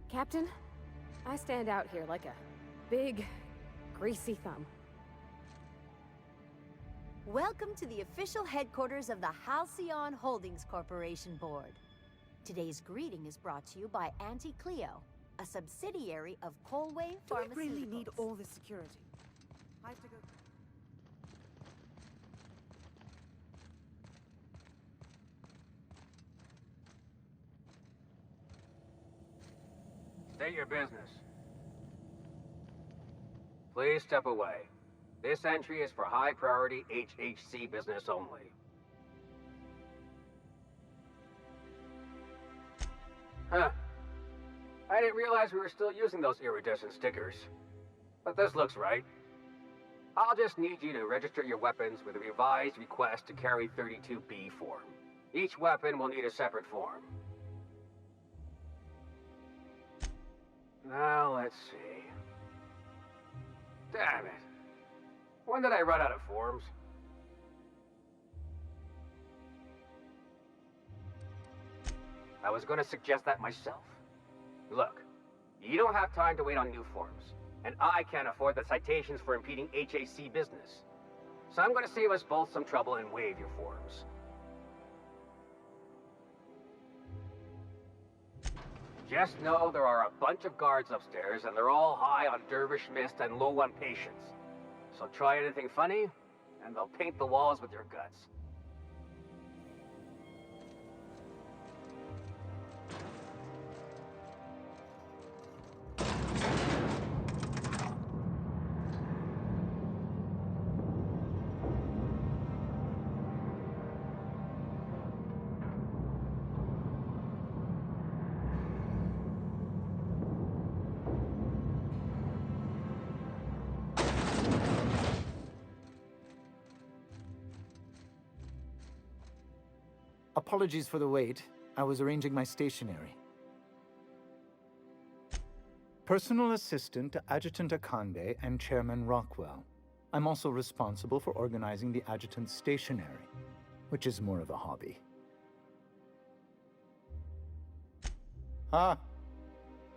Captain, I stand out here like a big, greasy thumb. Welcome to the official headquarters of the Halcyon Holdings Corporation Board. Today's greeting is brought to you by Auntie Cleo, a subsidiary of Colway Pharmaceuticals. Do we really need all this security? I have to go... State your business. Please step away. This entry is for high-priority HHC business only. Huh. I didn't realize we were still using those iridescent stickers. But this looks right. I'll just need you to register your weapons with a revised request to carry 32B form. Each weapon will need a separate form. Now, let's see. Damn it. When did I run out of forms? I was going to suggest that myself. Look, you don't have time to wait on new forms, and I can't afford the citations for impeding HAC business. So I'm going to save us both some trouble and waive your forms. Just know there are a bunch of guards upstairs, and they're all high on dervish mist and low on patience. So try anything funny, and they'll paint the walls with your guts. Apologies for the wait. I was arranging my stationery. Personal assistant to Adjutant Akande and Chairman Rockwell. I'm also responsible for organizing the adjutant's stationery, which is more of a hobby. Ah.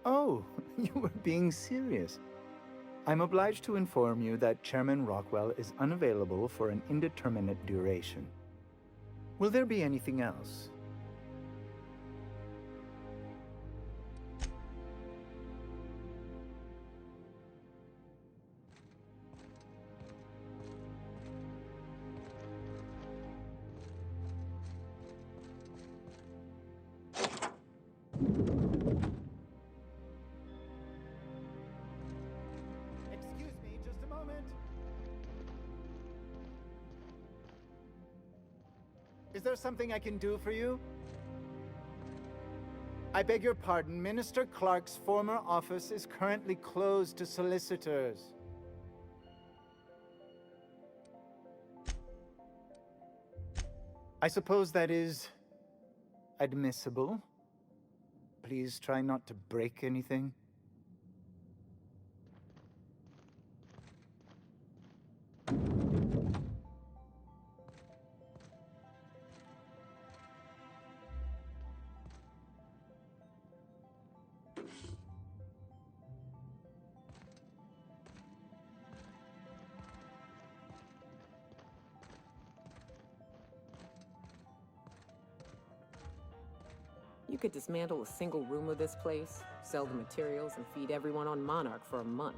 Oh, you were being serious. I'm obliged to inform you that Chairman Rockwell is unavailable for an indeterminate duration. Will there be anything else? Excuse me, just a moment. Is there something I can do for you? I beg your pardon, Minister Clark's former office is currently closed to solicitors. I suppose that is admissible. Please try not to break anything. You could dismantle a single room of this place, sell the materials, and feed everyone on Monarch for a month.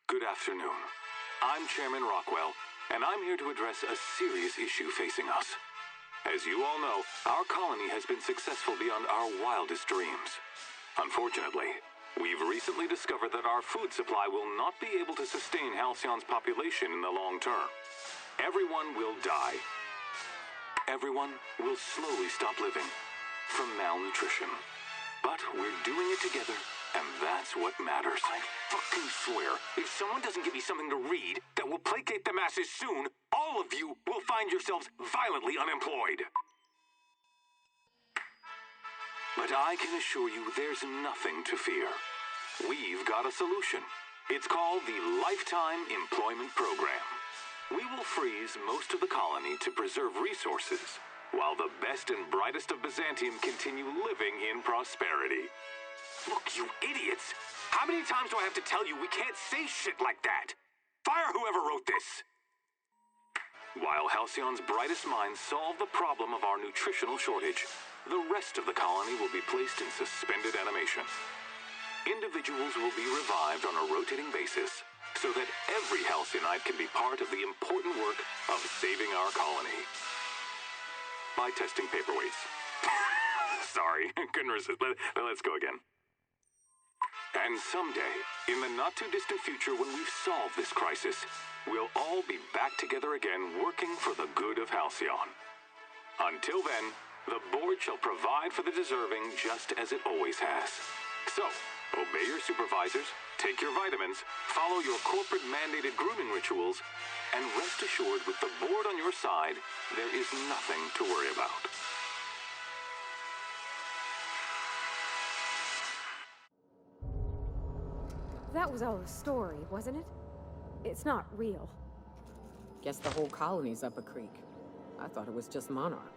Good afternoon. I'm Chairman Rockwell, and I'm here to address a serious issue facing us. As you all know, our colony has been successful beyond our wildest dreams. Unfortunately, we've recently discovered that our food supply will not be able to sustain Halcyon's population in the long term. Everyone will die. Everyone will slowly stop living from malnutrition. But we're doing it together, And that's what matters. I fucking swear, if someone doesn't give me something to read that will placate the masses soon, all of you will find yourselves violently unemployed. But I can assure you there's nothing to fear. We've got a solution. It's called the Lifetime Employment Program. We will freeze most of the colony to preserve resources, while the best and brightest of Byzantium continue living in prosperity. Look, you idiots! How many times do I have to tell you we can't say shit like that? Fire whoever wrote this! While Halcyon's brightest minds solve the problem of our nutritional shortage, the rest of the colony will be placed in suspended animation. Individuals will be revived on a rotating basis, so that every Halcyonite can be part of the important work of saving our colony. By testing paperweights. Sorry, couldn't resist. Let's go again. And someday, in the not-too-distant future when we've solved this crisis, we'll all be back together again working for the good of Halcyon. Until then, the board shall provide for the deserving just as it always has. So, obey your supervisors, take your vitamins, follow your corporate-mandated grooming rituals, and rest assured with the board on your side, there is nothing to worry about. That was all a story, wasn't it? It's not real. Guess the whole colony's up a creek. I thought it was just Monarch.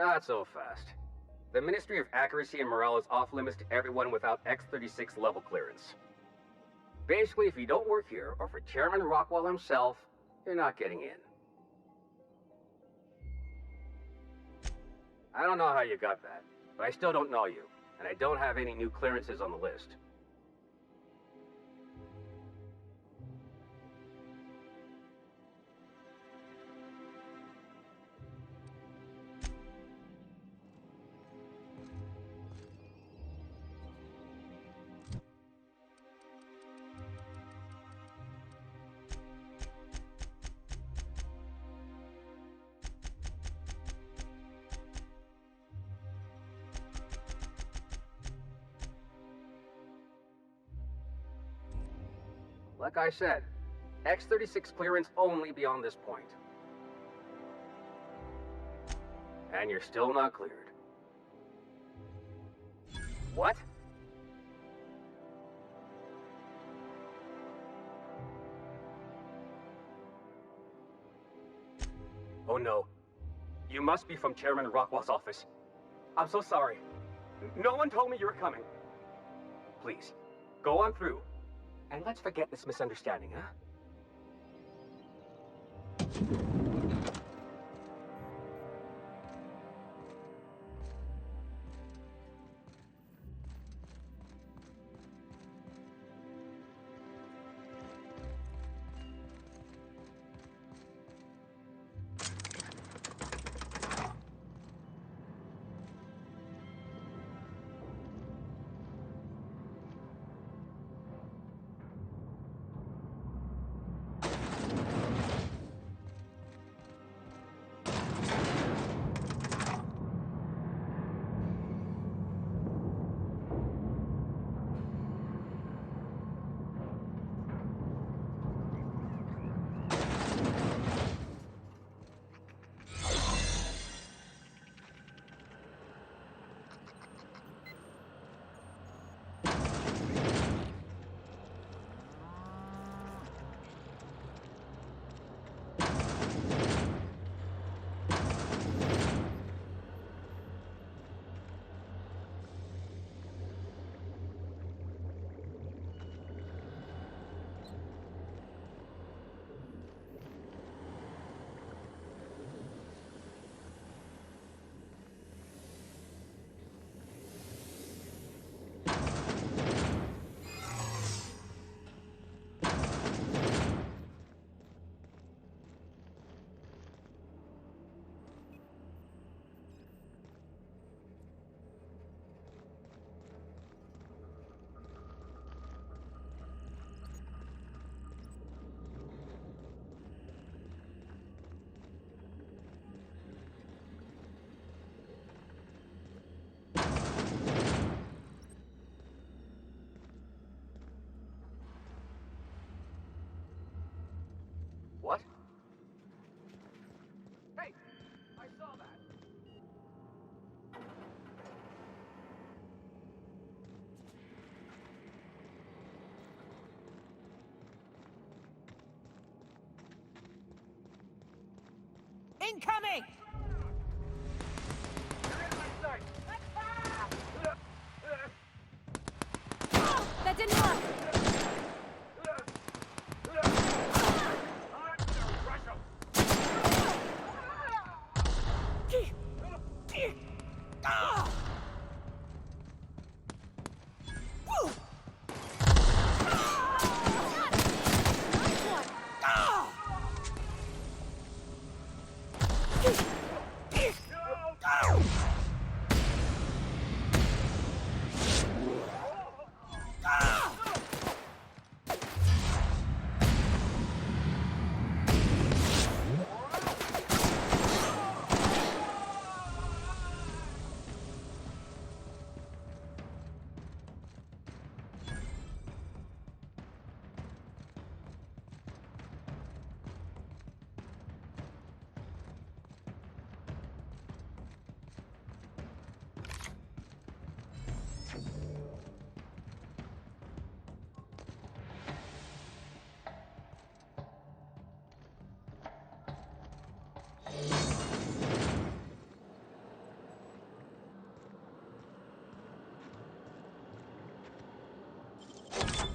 Not so fast. The Ministry of Accuracy and Morale is off limits to everyone without X-36 level clearance. Basically, if you don't work here, or for Chairman Rockwell himself, you're not getting in. I don't know how you got that, but I still don't know you, and I don't have any new clearances on the list. Like I said, X-36 clearance only beyond this point. And you're still not cleared. What? Oh no. You must be from Chairman Rockwell's office. I'm so sorry. No one told me you were coming. Please, go on through. And let's forget this misunderstanding, huh?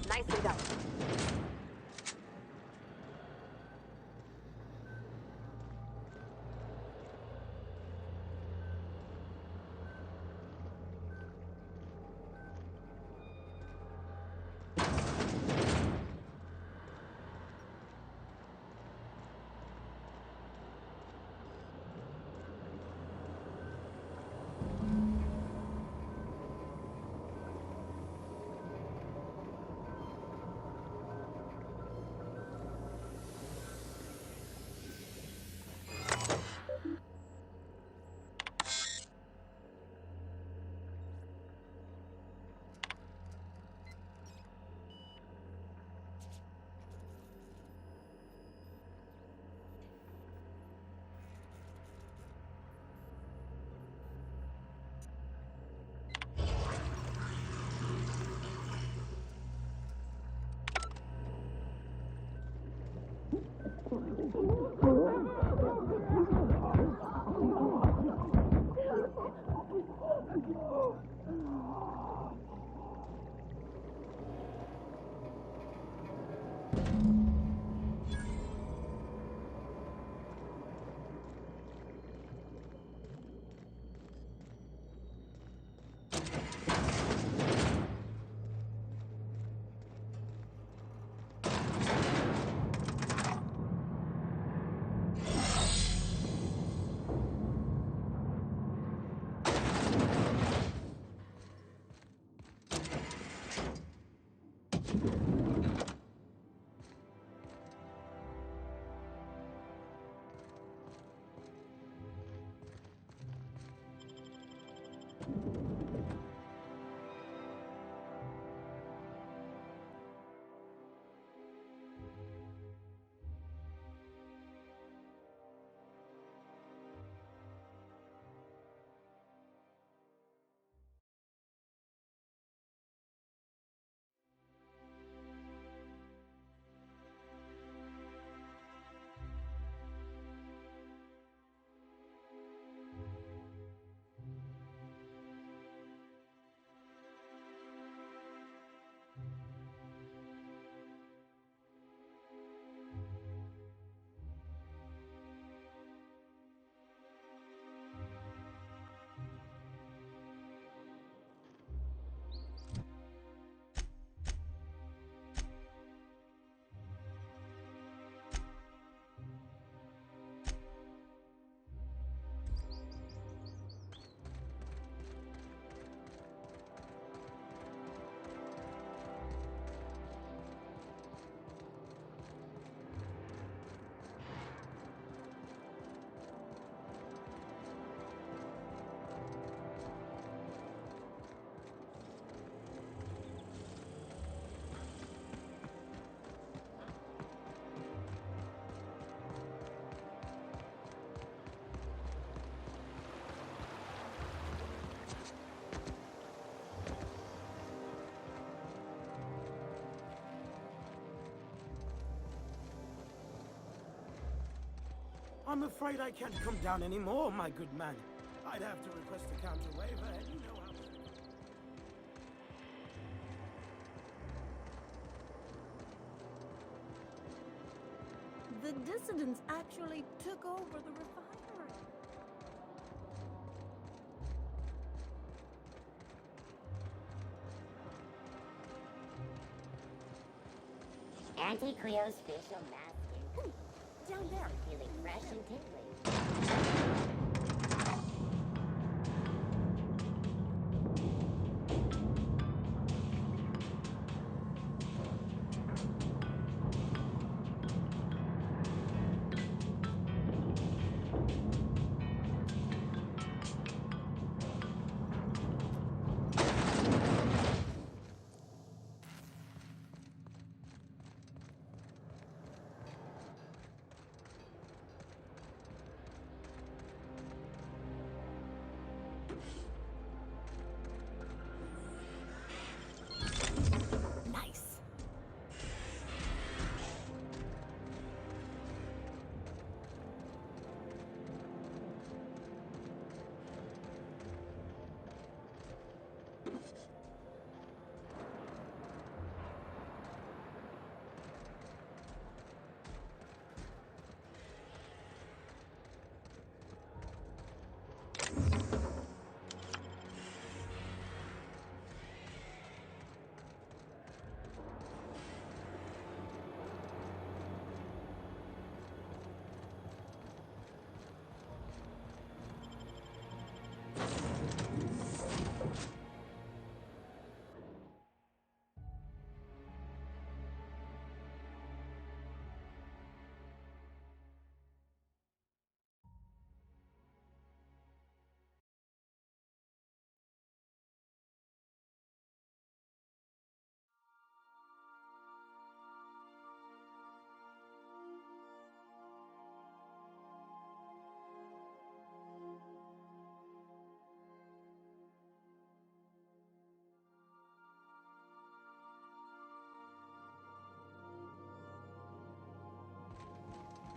Nicely done. I'm afraid I can't come down anymore, my good man. I'd have to request a counter waiver, and you know how... The dissidents actually took over the refinery. Auntie Cleo's facial mask. Down there, feeling fresh and tickly.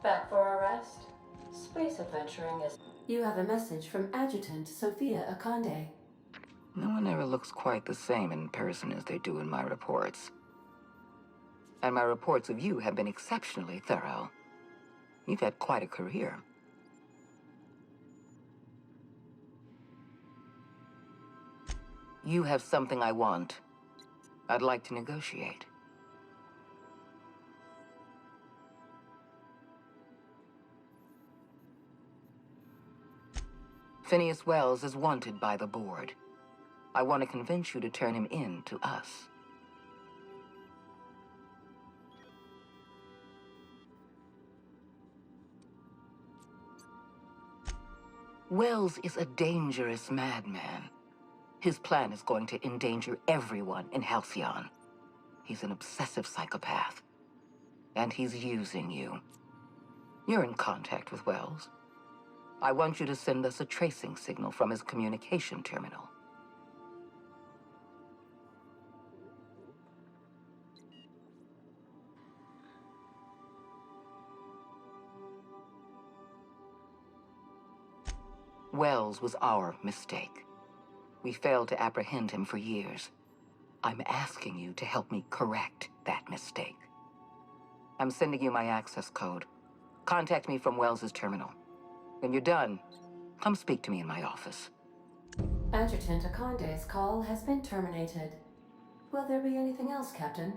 Back for a rest? Space adventuring is... You have a message from Adjutant Sophia Akande. No one ever looks quite the same in person as they do in my reports. And my reports of you have been exceptionally thorough. You've had quite a career. You have something I want. I'd like to negotiate. Phineas Wells is wanted by the board. I want to convince you to turn him in to us. Wells is a dangerous madman. His plan is going to endanger everyone in Halcyon. He's an obsessive psychopath. And he's using you. You're in contact with Wells. I want you to send us a tracing signal from his communication terminal. Wells was our mistake. We failed to apprehend him for years. I'm asking you to help me correct that mistake. I'm sending you my access code. Contact me from Wells's terminal. When you're done, come speak to me in my office. Adjutant Akande's call has been terminated. Will there be anything else, Captain?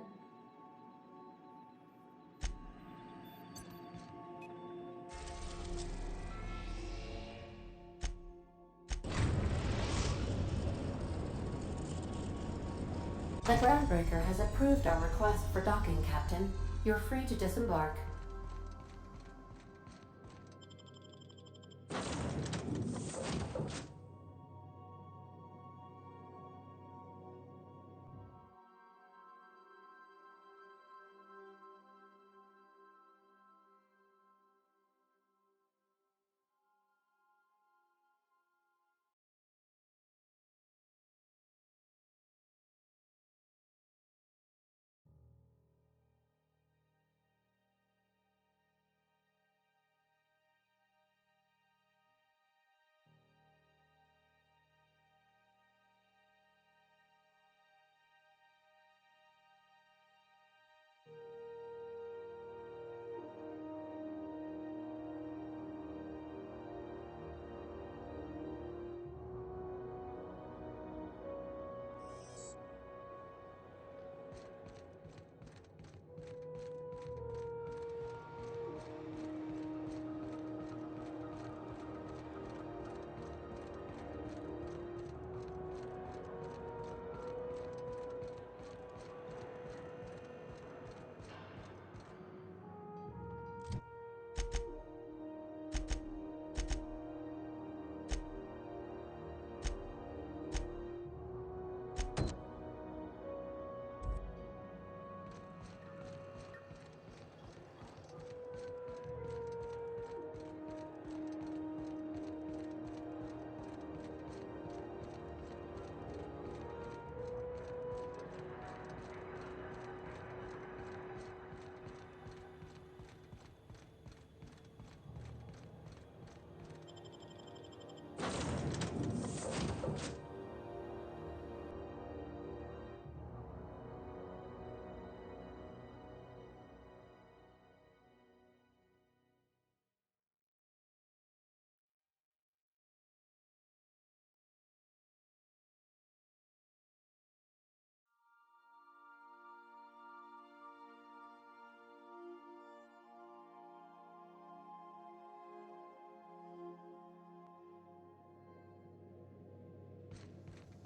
The Groundbreaker has approved our request for docking, Captain. You're free to disembark.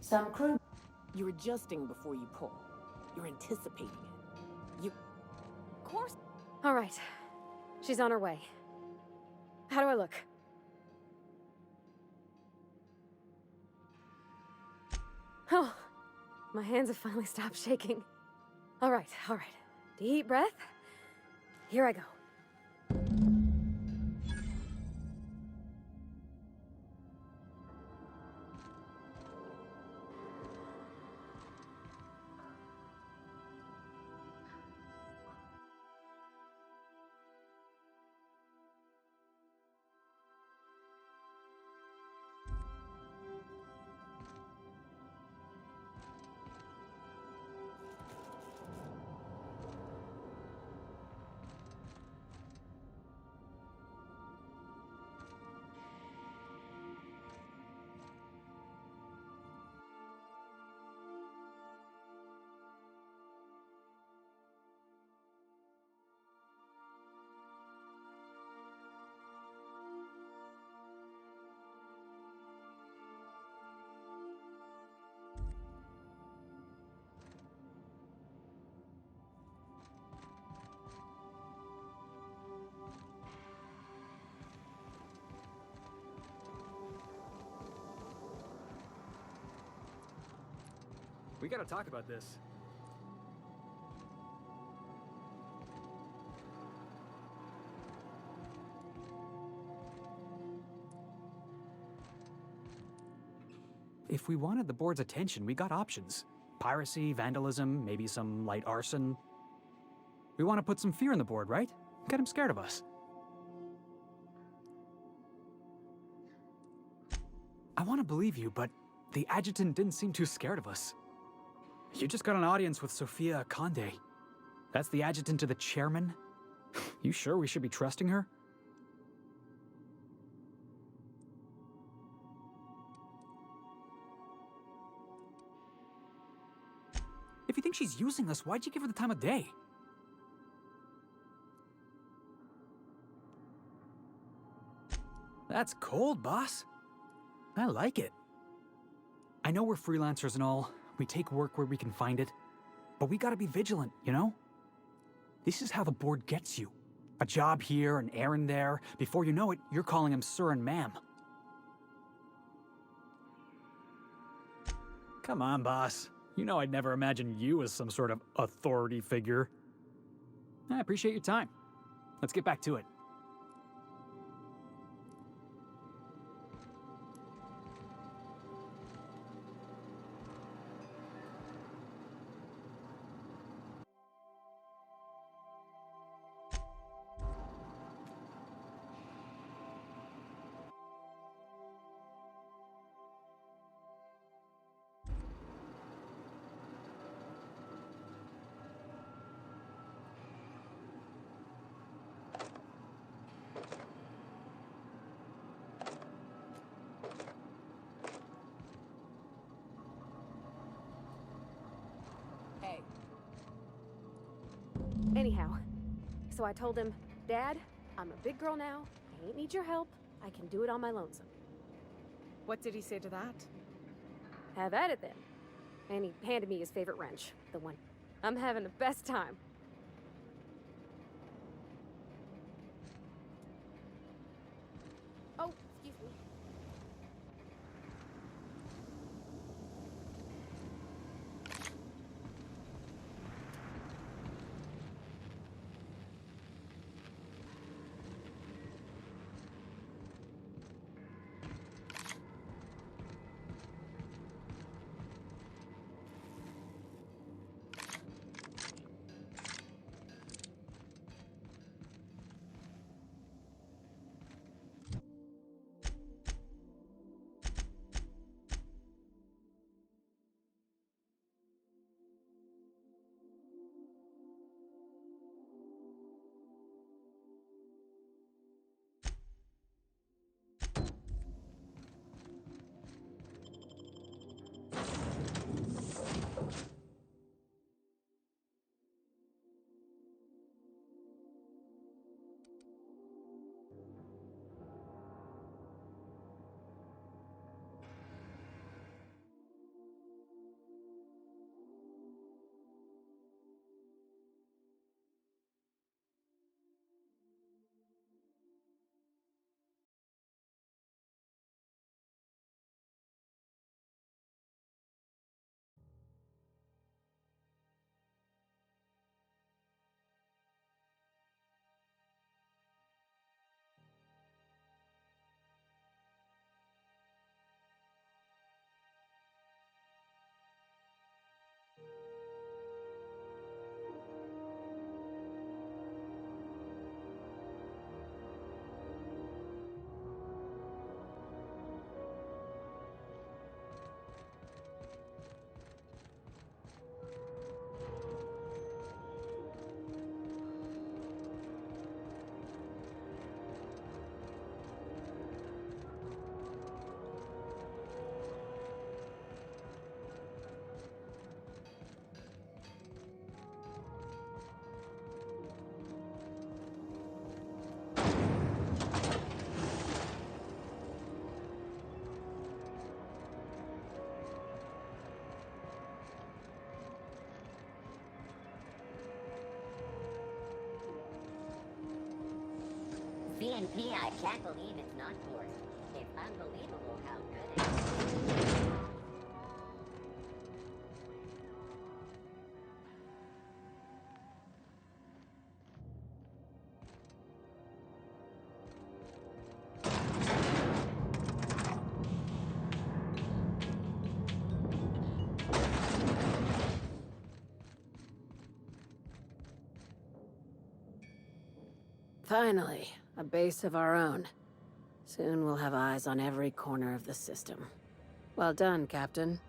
Some crew... You're adjusting before you pull. You're anticipating it. You... Of course... All right. She's on her way. How do I look? Oh, my hands have finally stopped shaking. All right. Deep breath. Here I go. We gotta talk about this. If we wanted the board's attention, we got options. Piracy, vandalism, maybe some light arson. We want to put some fear in the board, right? Get him scared of us. I want to believe you, but the adjutant didn't seem too scared of us. You just got an audience with Sophia Conde. That's the adjutant to the chairman? You sure we should be trusting her? If you think she's using us, why'd you give her the time of day? That's cold, boss. I like it. I know we're freelancers and all. We take work where we can find it. But we gotta be vigilant, you know? This is how the board gets you. A job here, an errand there. Before you know it, you're calling him sir and ma'am. Come on, boss. You know I'd never imagine you as some sort of authority figure. I appreciate your time. Let's get back to it. Anyhow, so I told him, Dad, I'm a big girl now. I ain't need your help. I can do it on my lonesome. What did he say to that? Have at it then. And he handed me his favorite wrench, the one. I'm having the best time. Oh, excuse me. CNP, I can't believe it's not yours. It's unbelievable how good it is. Finally, a base of our own. Soon we'll have eyes on every corner of the system. Well done, Captain.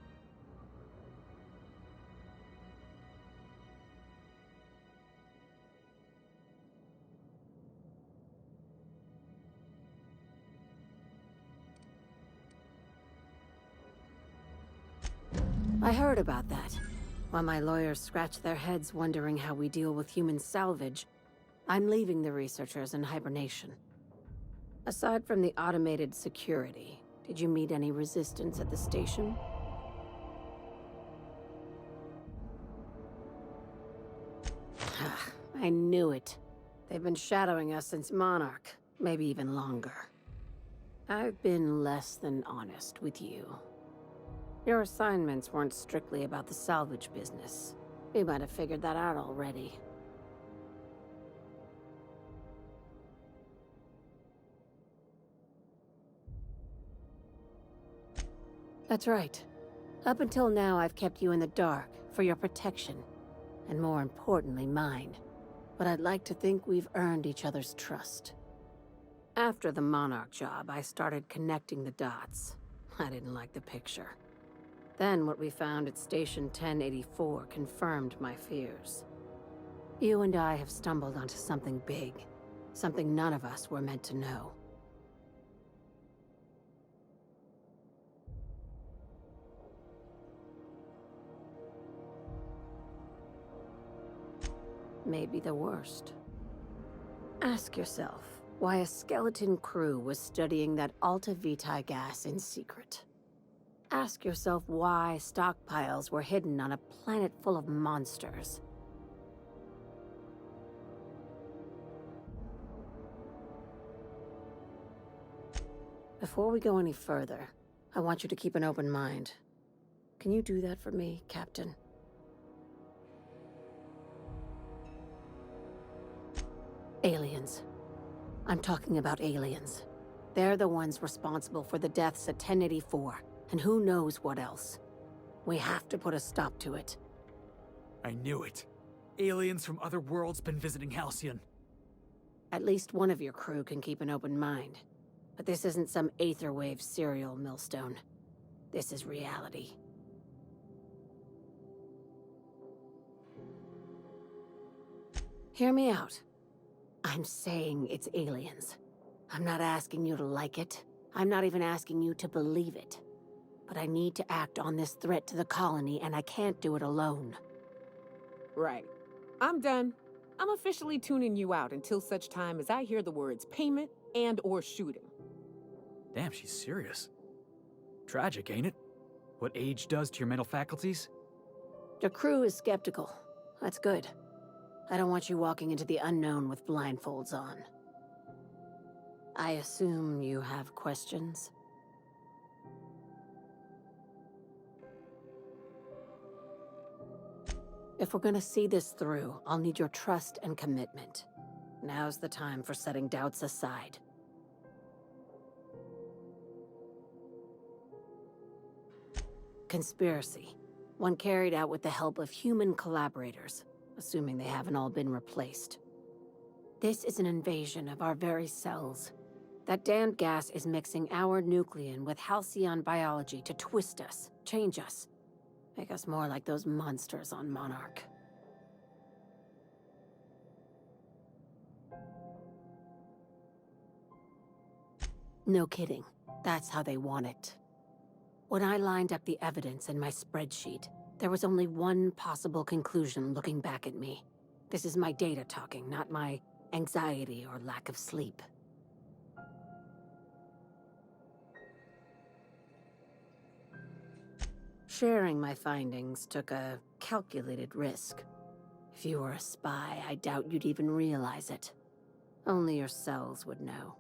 I heard about that. While my lawyers scratch their heads wondering how we deal with human salvage, I'm leaving the researchers in hibernation. Aside from the automated security, did you meet any resistance at the station? I knew it. They've been shadowing us since Monarch, maybe even longer. I've been less than honest with you. Your assignments weren't strictly about the salvage business. You might have figured that out already. That's right. Up until now, I've kept you in the dark for your protection, and more importantly, mine. But I'd like to think we've earned each other's trust. After the Monarch job, I started connecting the dots. I didn't like the picture. Then what we found at Station 1084 confirmed my fears. You and I have stumbled onto something big, something none of us were meant to know. Maybe the worst. Ask yourself why a skeleton crew was studying that Alta Vitae gas in secret. Ask yourself why stockpiles were hidden on a planet full of monsters. Before we go any further, I want you to keep an open mind. Can you do that for me, Captain? Aliens. I'm talking about aliens. They're the ones responsible for the deaths at 1084. And who knows what else. We have to put a stop to it. I knew it. Aliens from other worlds been visiting Halcyon. At least one of your crew can keep an open mind. But this isn't some Aetherwave serial, Millstone. This is reality. Hear me out. I'm saying it's aliens. I'm not asking you to like it. I'm not even asking you to believe it. But I need to act on this threat to the colony, and I can't do it alone. Right. I'm done. I'm officially tuning you out until such time as I hear the words payment and/or shooting. Damn, she's serious. Tragic, ain't it? What age does to your mental faculties? Your crew is skeptical. That's good. I don't want you walking into the unknown with blindfolds on. I assume you have questions? If we're gonna see this through, I'll need your trust and commitment. Now's the time for setting doubts aside. Conspiracy. One carried out with the help of human collaborators, assuming they haven't all been replaced. This is an invasion of our very cells. That damned gas is mixing our nucleon with halcyon biology to twist us, change us, make us more like those monsters on Monarch. No kidding. That's how they want it. When I lined up the evidence in my spreadsheet, there was only one possible conclusion looking back at me. This is my data talking, not my anxiety or lack of sleep. Sharing my findings took a calculated risk. If you were a spy, I doubt you'd even realize it. Only your cells would know.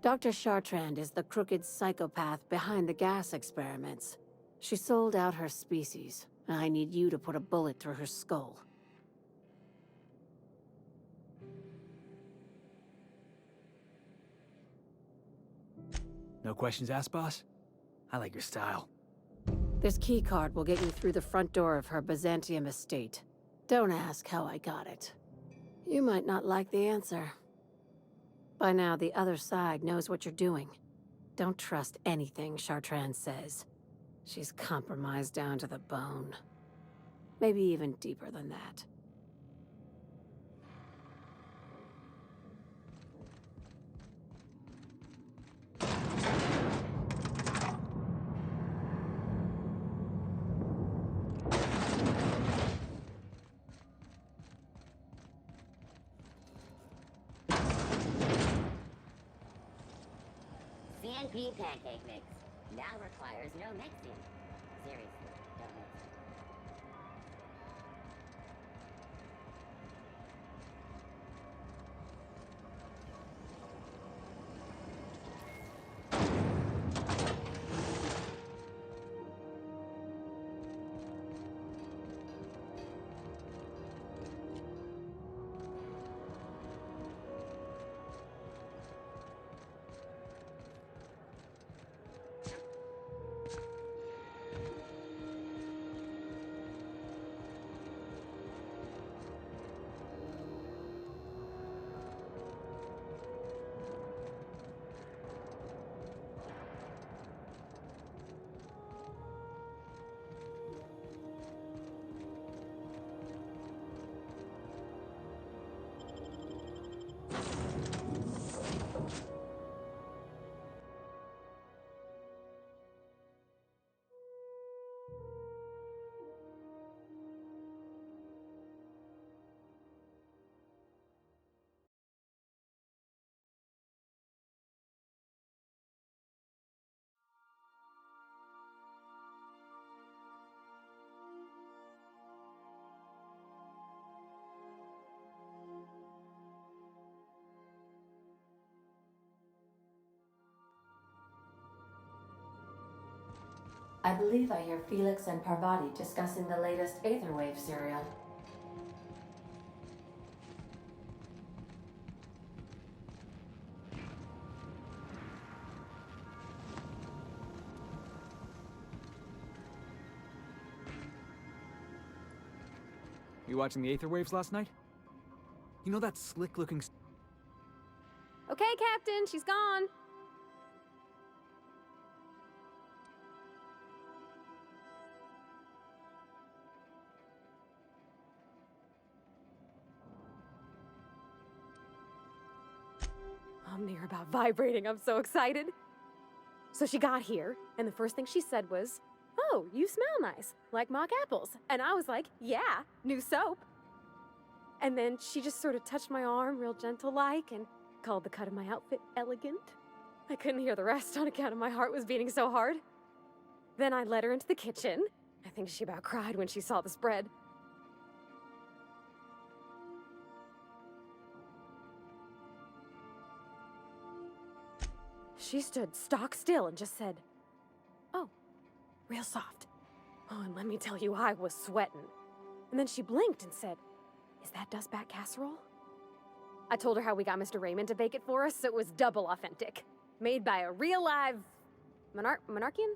Dr. Chartrand is the crooked psychopath behind the gas experiments. She sold out her species, and I need you to put a bullet through her skull. No questions asked, boss? I like your style. This keycard will get you through the front door of her Byzantium estate. Don't ask how I got it. You might not like the answer. By now, the other side knows what you're doing. Don't trust anything Chartrand says. She's compromised down to the bone. Maybe even deeper than that. CNP pancake mix now requires no mixing. Seriously, don't mix it. I believe I hear Felix and Parvati discussing the latest Aetherwave serial. You watching the Aether Waves last night? You know that slick-looking... Okay, Captain, she's gone. I'm near about vibrating. I'm so excited. So she got here, and the first thing she said was, "Oh, you smell nice, like mock apples." And I was like, "Yeah, new soap." And then she just sort of touched my arm real gentle-like and called the cut of my outfit elegant. I couldn't hear the rest on account of my heart was beating so hard. Then I led her into the kitchen. I think she about cried when she saw the spread. She stood stock still and just said, "Oh, real soft." Oh, and let me tell you, I was sweating. And then she blinked and said, "Is that dustbat casserole?" I told her how we got Mr. Raymond to bake it for us, so it was double authentic. Made by a real live monarch person.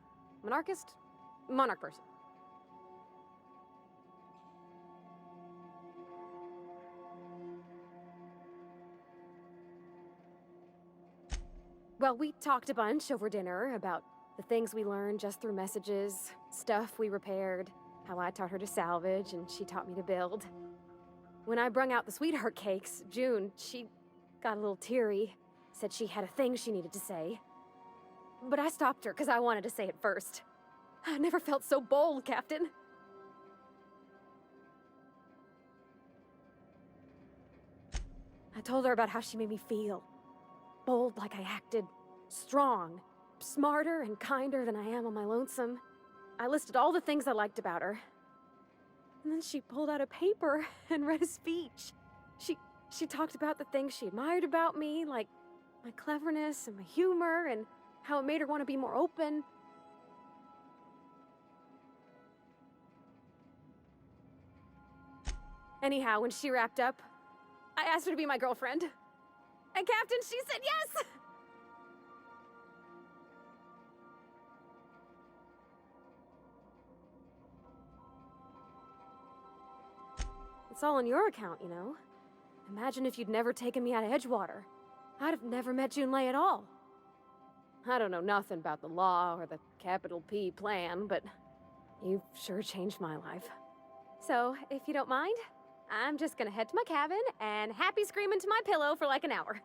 Well, we talked a bunch over dinner about the things we learned just through messages, stuff we repaired, how I taught her to salvage and she taught me to build. When I brung out the sweetheart cakes, June, she got a little teary, said she had a thing she needed to say. But I stopped her because I wanted to say it first. I never felt so bold, Captain. I told her about how she made me feel. Bold like I acted, strong, smarter and kinder than I am on my lonesome. I listed all the things I liked about her. And then she pulled out a paper and read a speech. She talked about the things she admired about me, like my cleverness and my humor, and how it made her want to be more open. Anyhow, when she wrapped up, I asked her to be my girlfriend. And Captain, she said yes! all on your account, you know? Imagine if you'd never taken me out of Edgewater. I'd have never met Junlei at all. I don't know nothing about the law or the capital P plan, but you've sure changed my life. So, if you don't mind, I'm just gonna head to my cabin and happy scream into my pillow for like an hour.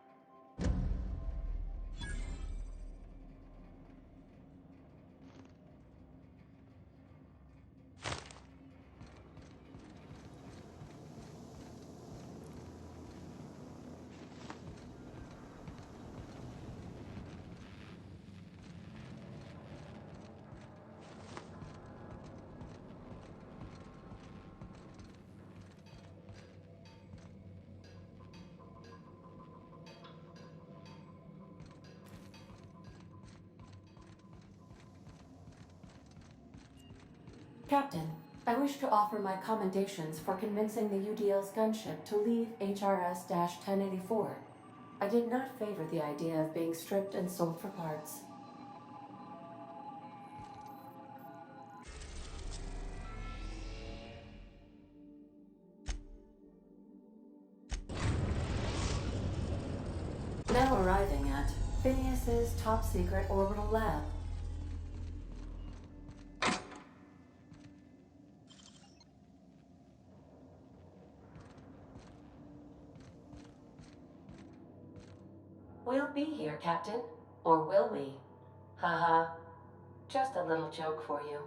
Captain, I wish to offer my commendations for convincing the UDL's gunship to leave HRS-1084. I did not favor the idea of being stripped and sold for parts. Now arriving at Phineas's top-secret orbital lab. We'll be here, Captain. Or will we? Haha. Just a little joke for you.